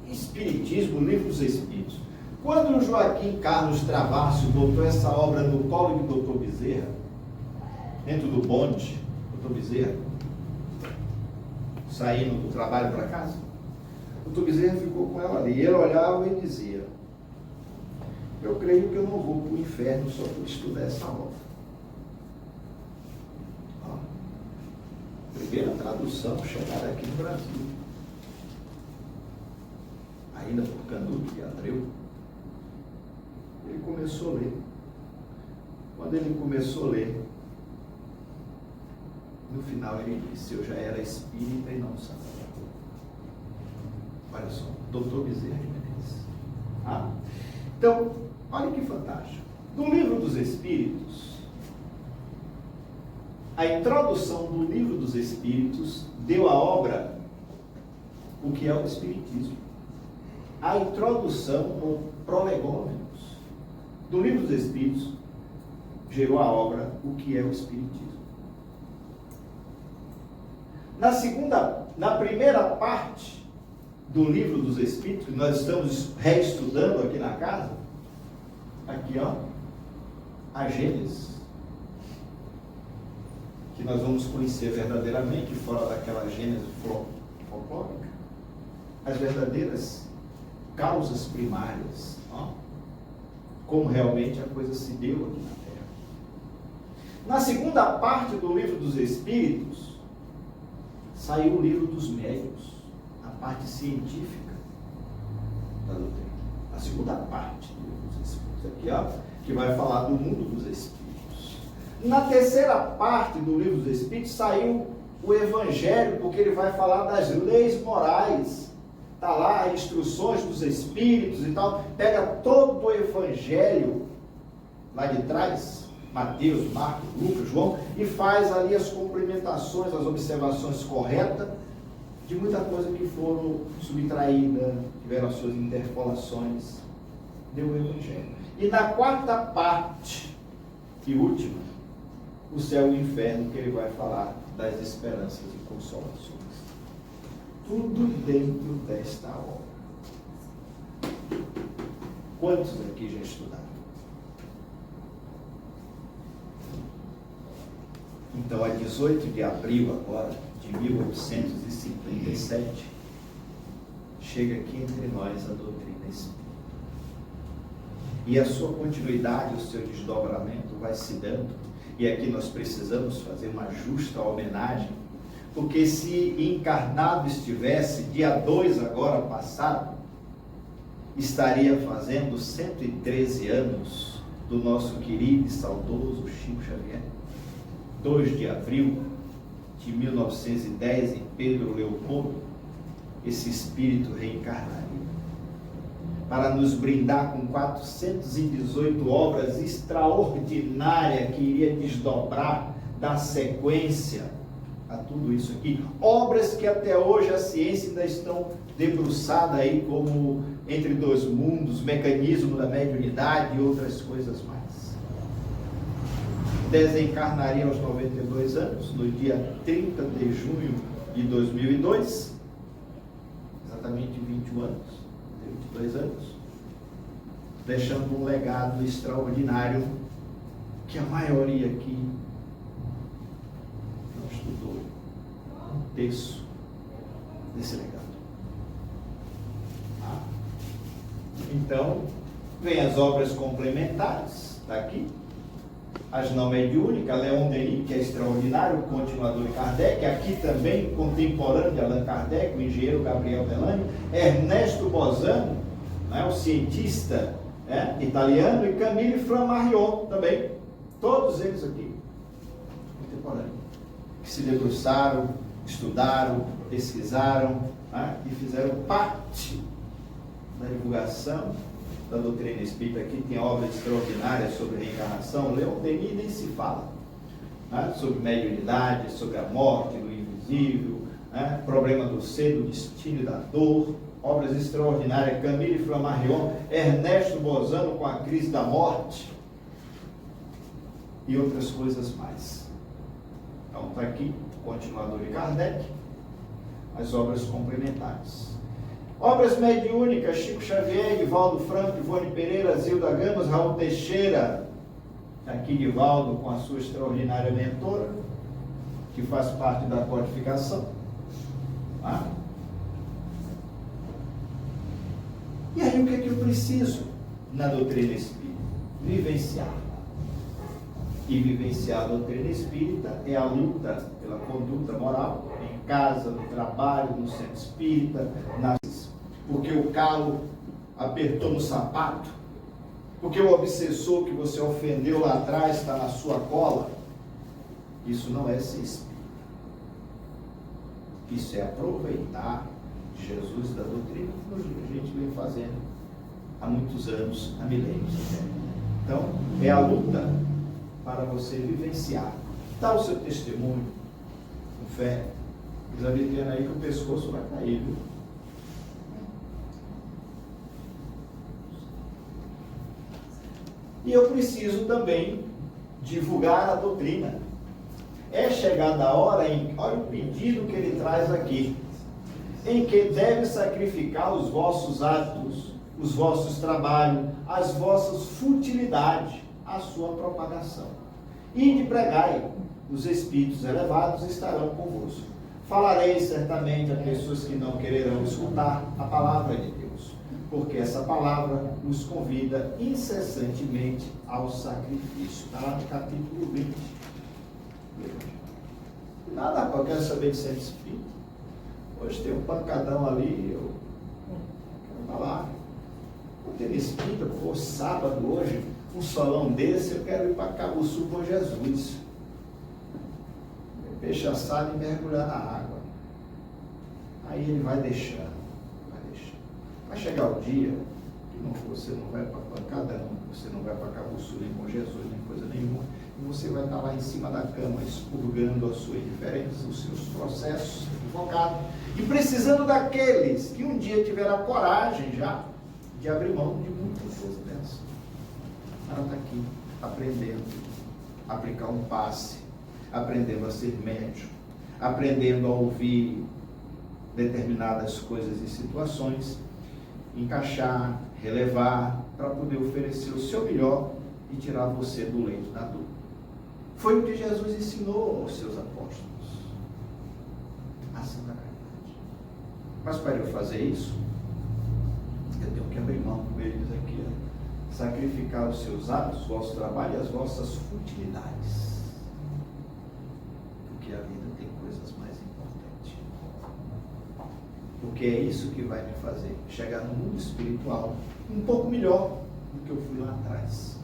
Espiritismo, Livro dos Espíritos. Quando o Joaquim Carlos Travassos botou essa obra no colo de Dr. Bezerra, dentro do bonde, Dr. Bezerra, saindo do trabalho para casa, o Dr. Bezerra ficou com ela ali. Ele olhava e dizia, eu creio que eu não vou para o inferno só por estudar essa obra. Primeira tradução chegada aqui no Brasil, ainda por Canuto e Abreu. Ele começou a ler. Quando ele começou a ler, no final ele disse, eu já era espírita e não sabia. Olha só. Dr. Bezerra de Menezes. Ah? Então, olha que fantástico. No Livro dos Espíritos, a introdução do Livro dos Espíritos deu à obra o que é o Espiritismo. A introdução, ou prolegômenos, do Livro dos Espíritos gerou a obra o que é o Espiritismo. Na primeira parte do Livro dos Espíritos, que nós estamos reestudando aqui na casa, aqui ó, a Gênesis, que nós vamos conhecer verdadeiramente, fora daquela Gênesis folclórica, as verdadeiras causas primárias, ó, como realmente a coisa se deu aqui na Terra. Na segunda parte do Livro dos Espíritos, saiu o Livro dos Médiuns, a parte científica da doutrina. A segunda parte do Livro dos Espíritos, aqui ó, que vai falar do mundo dos Espíritos. Na terceira parte do Livro dos Espíritos saiu o Evangelho, porque ele vai falar das leis morais. Está lá as instruções dos Espíritos e tal. Pega todo o Evangelho lá de trás, Mateus, Marcos, Lucas, João, e faz ali as complementações, as observações corretas de muita coisa que foram subtraídas, tiveram as suas interpolações. Deu o Evangelho. E na quarta parte e última, o céu e o inferno, que ele vai falar das esperanças e consolações. Tudo dentro desta obra. Quantos aqui já estudaram? Então, a 18 de abril agora, de 1857, chega aqui entre nós a doutrina espírita. E a sua continuidade, o seu desdobramento vai se dando. E aqui nós precisamos fazer uma justa homenagem, porque se encarnado estivesse, dia 2 agora passado, estaria fazendo 113 anos do nosso querido e saudoso Chico Xavier. 2 de abril de 1910, em Pedro Leopoldo, esse espírito reencarnaria para nos brindar com 418 obras extraordinárias que iria desdobrar, dar sequência a tudo isso aqui. Obras que até hoje a ciência ainda estão debruçadas aí como Entre Dois Mundos, Mecanismo da Mediunidade e outras coisas mais. Desencarnaria aos 92 anos, no dia 30 de junho de 2002, exatamente 21 anos. 22 anos, deixando um legado extraordinário que a maioria aqui não estudou um terço desse legado. Então, vem as obras complementares, está aqui, as não mediúnicas, Leon Denis, que é extraordinário, o continuador de Kardec, aqui também, contemporâneo de Allan Kardec, o engenheiro Gabriel Delany, Ernesto Bozano, né, o cientista italiano, e Camille Flammarion também, todos eles aqui, contemporâneos, que se debruçaram, estudaram, pesquisaram, né, e fizeram parte da divulgação da doutrina espírita. Aqui tem obras extraordinárias sobre reencarnação. Leon Denis nem se fala, né? Sobre mediunidade, sobre a morte, do invisível, né? Problema do ser, do destino e da dor. Obras extraordinárias. Camille Flammarion, Ernesto Bozano com a crise da morte e outras coisas mais. Então está aqui, continuador de Kardec, as obras complementares. Obras mediúnicas, Chico Xavier, Divaldo Franco, Ivone Pereira, Zilda Gamos, Raul Teixeira, aqui Divaldo com a sua extraordinária mentora, que faz parte da codificação. Ah. E aí o que é que eu preciso na doutrina espírita? Vivenciar. E vivenciar a doutrina espírita é a luta pela conduta moral, em casa, no trabalho, no centro espírita, porque o calo apertou no sapato, porque o obsessor que você ofendeu lá atrás está na sua cola. Isso não é ser espírita. Isso é aproveitar de Jesus e da doutrina, como a gente vem fazendo há muitos anos, há milênios até. Então, é a luta para você vivenciar. Dá o seu testemunho com fé. Diz a aí que o pescoço vai cair, viu? E eu preciso também divulgar a doutrina. É chegada a hora, olha o pedido que ele traz aqui, em que deve sacrificar os vossos atos, os vossos trabalhos, as vossas futilidades, a sua propagação. E de pregai, os espíritos elevados estarão convosco. Falareis certamente a pessoas que não quererão escutar a palavra de Deus, porque essa palavra nos convida incessantemente ao sacrifício. Está lá no capítulo 20. Nada, eu quero saber de ser espírito. Hoje tem um pancadão ali, eu quero falar. Vou ter espírita, pô, sábado hoje, um solão desse, eu quero ir para Cabo Sul com Jesus. Peixe assado e mergulhar na água. Aí ele vai deixando. Vai chegar o dia que você não vai para pancadão, você não vai para Cabo Sul nem com Jesus, nem coisa nenhuma, e você vai estar lá em cima da cama, expurgando a sua indiferença, os seus processos equivocados, e precisando daqueles que um dia tiveram a coragem já de abrir mão de muitas coisas dessas. Ela está aqui, aprendendo a aplicar um passe, aprendendo a ser médium, aprendendo a ouvir determinadas coisas e situações, encaixar, relevar, para poder oferecer o seu melhor e tirar você do leito da dor. Foi o que Jesus ensinou aos seus apóstolos. Ação da caridade. Mas para eu fazer isso, eu tenho que abrir mão, como ele diz aqui, sacrificar os seus atos, o vosso trabalho e as vossas futilidades. Porque a vida tem coisas mais importantes. Porque é isso que vai me fazer chegar no mundo espiritual um pouco melhor do que eu fui lá atrás.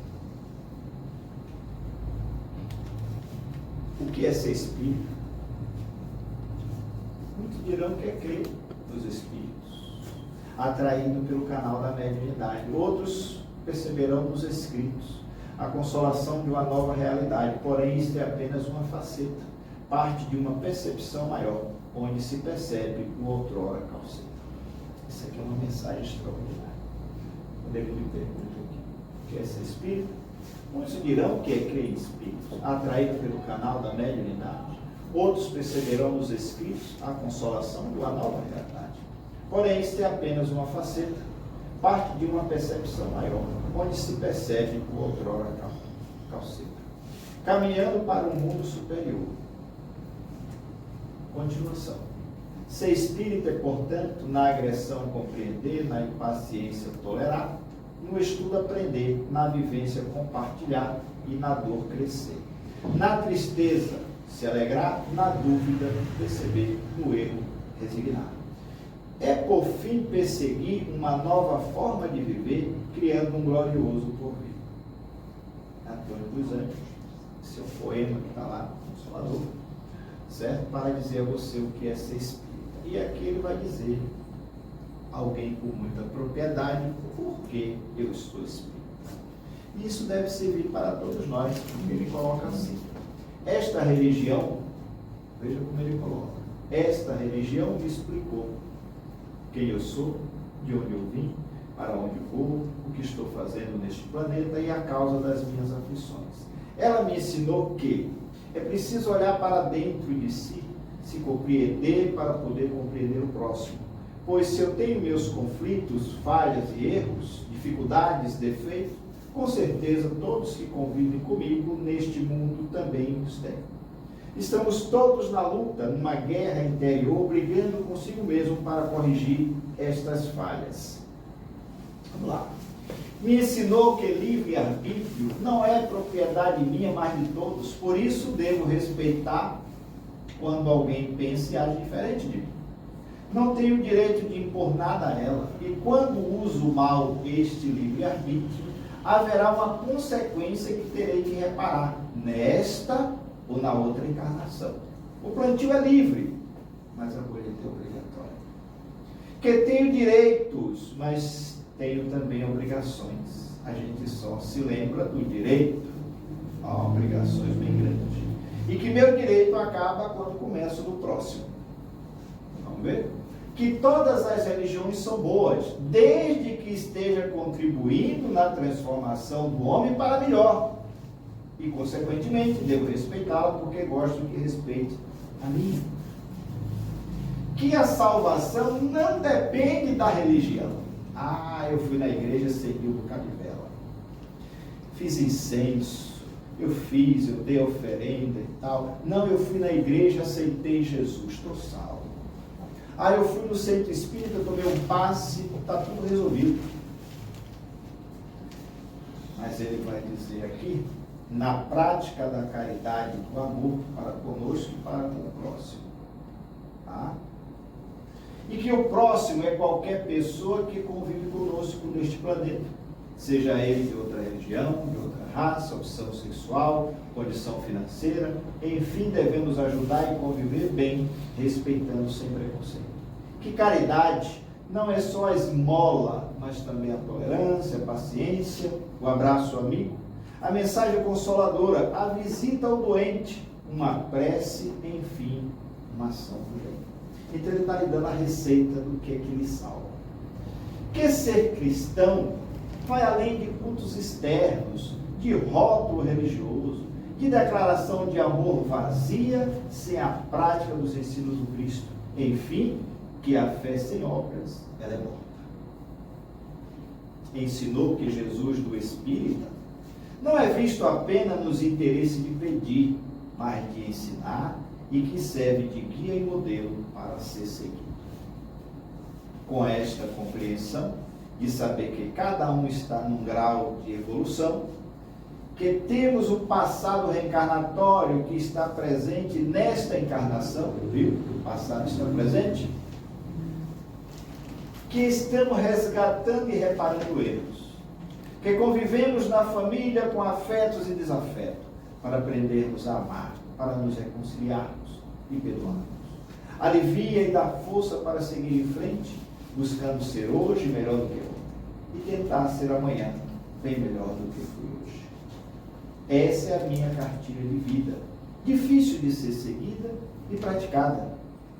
O que é ser espírita? Muitos dirão que é crer nos espíritos, atraído pelo canal da mediunidade. Outros perceberão nos escritos a consolação de uma nova realidade, porém isto é apenas uma faceta, parte de uma percepção maior, onde se percebe o outrora calceta. Isso aqui é uma mensagem extraordinária. Quando ele me pergunta aqui, o que é ser espírita? Muitos dirão que é crer em espíritos, atraído pelo canal da mediunidade. Outros perceberão nos escritos a consolação de uma nova realidade. Porém, isto é apenas uma faceta, parte de uma percepção maior, onde se percebe o outrora calceta. Caminhando para um mundo superior. Continuação. Ser espírita, portanto, na agressão compreender, na impaciência tolerar, no estudo aprender, na vivência compartilhar e na dor crescer. Na tristeza se alegrar, na dúvida perceber, no erro resignar. É por fim perseguir uma nova forma de viver, criando um glorioso porvir. Antônio dos Anjos, seu poema que está lá, Consolador, certo? Para dizer a você o que é ser espírita. E aqui ele vai dizer, alguém com muita propriedade, por que eu estou espírita. E isso deve servir para todos nós, porque ele coloca assim. Esta religião, veja como ele coloca, esta religião me explicou quem eu sou, de onde eu vim, para onde vou, o que estou fazendo neste planeta e a causa das minhas aflições. Ela me ensinou que é preciso olhar para dentro de si, se compreender para poder compreender o próximo. Pois se eu tenho meus conflitos, falhas e erros, dificuldades, defeitos, com certeza todos que convivem comigo neste mundo também os têm. Estamos todos na luta, numa guerra interior, brigando consigo mesmo para corrigir estas falhas. Vamos lá. Me ensinou que livre-arbítrio não é propriedade minha, mas de todos, por isso devo respeitar quando alguém pense e age diferente de mim. Não tenho o direito de impor nada a ela, e quando uso mal este livre-arbítrio, haverá uma consequência que terei que reparar, nesta ou na outra encarnação. O plantio é livre, mas a colheita é obrigatória. Que tenho direitos, mas tenho também obrigações. A gente só se lembra do direito, há obrigações bem grandes. E que meu direito acaba quando começo no próximo. Vamos ver? Que todas as religiões são boas, desde que esteja contribuindo na transformação do homem para melhor. E, consequentemente, devo respeitá-la porque gosto que respeite a minha. Que a salvação não depende da religião. Eu fui na igreja, segui o bocado de vela. Fiz incenso, eu dei oferenda e tal. Não, eu fui na igreja, aceitei Jesus, estou salvo. Eu fui no centro espírita, tomei um passe, está tudo resolvido. Mas ele vai dizer aqui, na prática da caridade, do amor para conosco e para com o próximo. Tá? E que o próximo é qualquer pessoa que convive conosco neste planeta, seja ele de outra religião, de outra raça, opção sexual, condição financeira, enfim, devemos ajudar e conviver bem, respeitando sem preconceito. Que caridade não é só a esmola, mas também a tolerância, a paciência, o abraço amigo, a mensagem consoladora, a visita ao doente, uma prece, enfim, uma ação do bem. Então ele está lhe dando a receita do que lhe salva. Que ser cristão vai além de cultos externos, de rótulo religioso, de declaração de amor vazia, sem a prática dos ensinos do Cristo. Enfim, que a fé sem obras, ela é morta. Ensinou que Jesus do Espírita não é visto apenas nos interesses de pedir, mas de ensinar, e que serve de guia e modelo para ser seguido. Com esta compreensão de saber que cada um está num grau de evolução, que temos o passado reencarnatório que está presente nesta encarnação, viu? O passado está presente, que estamos resgatando e reparando erros, que convivemos na família com afetos e desafetos, para aprendermos a amar, para nos reconciliarmos e perdoarmos. Alivia e dá força para seguir em frente, buscando ser hoje melhor do que ontem, e tentar ser amanhã bem melhor do que fui hoje. Essa é a minha cartilha de vida, difícil de ser seguida e praticada,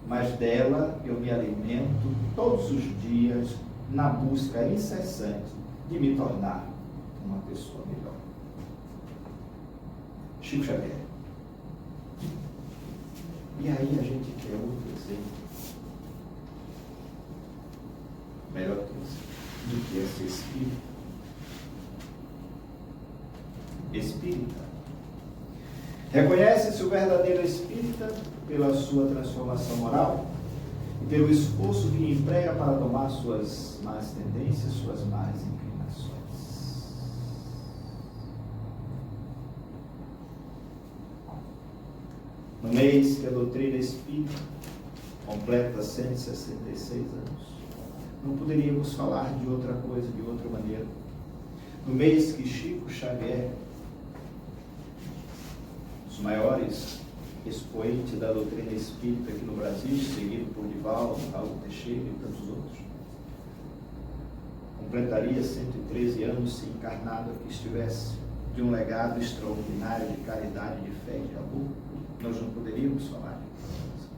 mas dela eu me alimento todos os dias na busca incessante de me tornar uma pessoa melhor. Chico Xavier. E aí a gente quer outro exemplo, melhor do que esse espírita. Espírita. Reconhece-se o verdadeiro espírita pela sua transformação moral e pelo esforço que emprega para domar suas más tendências, suas más inclinações. No mês que a doutrina espírita completa 166 anos, não poderíamos falar de outra coisa, de outra maneira. No mês que Chico Xavier, os maiores expoentes da doutrina espírita aqui no Brasil, seguido por Divaldo, Raul Teixeira e tantos outros, completaria 113 anos se encarnado aqui estivesse, de um legado extraordinário de caridade, de fé e de amor. Nós não poderíamos falar disso.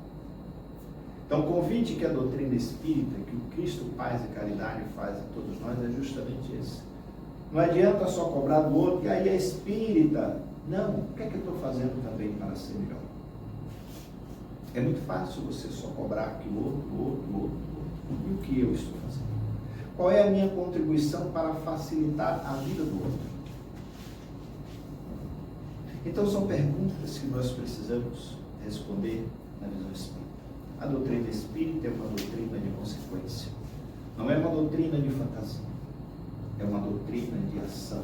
Então, o convite que a doutrina espírita, que o Cristo Paz e Caridade faz a todos nós, é justamente esse. Não adianta só cobrar do outro, que aí é espírita. Não, o que é que eu estou fazendo também para ser melhor? É muito fácil você só cobrar que o outro. E o que eu estou fazendo? Qual é a minha contribuição para facilitar a vida do outro? Então são perguntas que nós precisamos responder na visão espírita. A doutrina espírita é uma doutrina de consequência. Não é uma doutrina de fantasia. É uma doutrina de ação.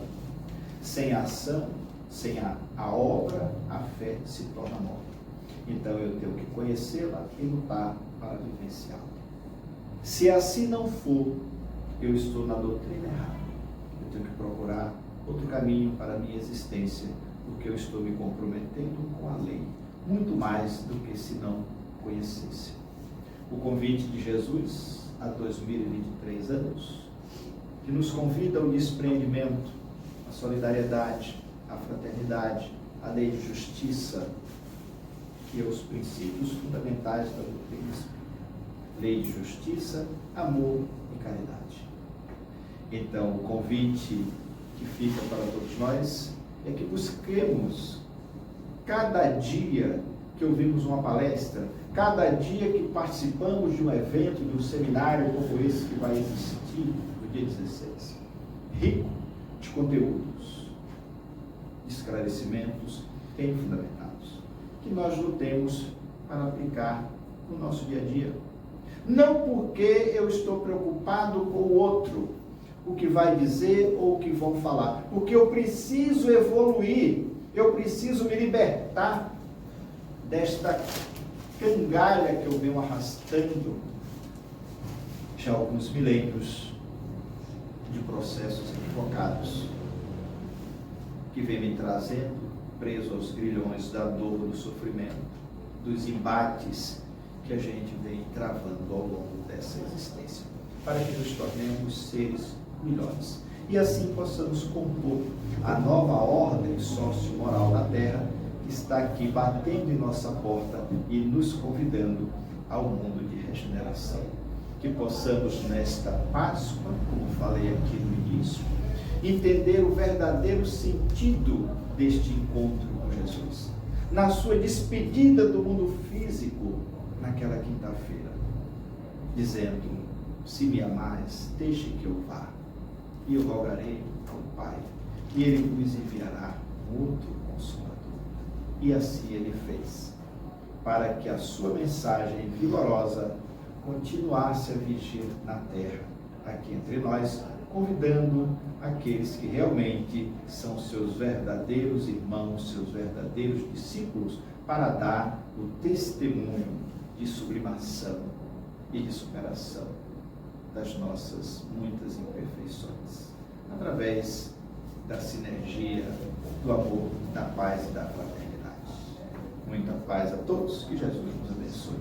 Sem a ação, sem a obra, a fé se torna morta. Então eu tenho que conhecê-la e lutar para vivenciá-la. Se assim não for, eu estou na doutrina errada. Eu tenho que procurar outro caminho para a minha existência, porque eu estou me comprometendo com a lei, muito mais do que se não conhecesse. O convite de Jesus há 2023 anos, que nos convida ao desprendimento, à solidariedade, à fraternidade, à lei de justiça, que é os princípios fundamentais da doutrina. Lei de justiça, amor e caridade. Então, o convite que fica para todos nós é que busquemos, cada dia que ouvimos uma palestra, cada dia que participamos de um evento, de um seminário como esse que vai existir no dia 16, rico de conteúdos, de esclarecimentos bem fundamentados, que nós lutemos para aplicar no nosso dia a dia. Não porque eu estou preocupado com o outro, o que vai dizer ou o que vão falar, porque eu preciso evoluir, eu preciso me libertar desta cangalha que eu venho arrastando já há alguns milênios de processos equivocados que vem me trazendo preso aos grilhões da dor, do sofrimento, dos embates que a gente vem travando ao longo dessa existência, para que nos tornemos seres melhores e assim possamos compor a nova ordem sociomoral da Terra que está aqui batendo em nossa porta e nos convidando ao mundo de regeneração. Que possamos nesta Páscoa, como falei aqui no início, entender o verdadeiro sentido deste encontro com Jesus, na sua despedida do mundo físico naquela quinta-feira, dizendo: se me amais, deixe que eu vá, e eu rogarei ao Pai, e Ele vos enviará outro Consolador. E assim Ele fez, para que a sua mensagem vigorosa continuasse a vigir na terra, aqui entre nós, convidando aqueles que realmente são seus verdadeiros irmãos, seus verdadeiros discípulos, para dar o testemunho de sublimação e de superação das nossas muitas imperfeições, através da sinergia, do amor, da paz e da fraternidade. Muita paz a todos, que Jesus nos abençoe.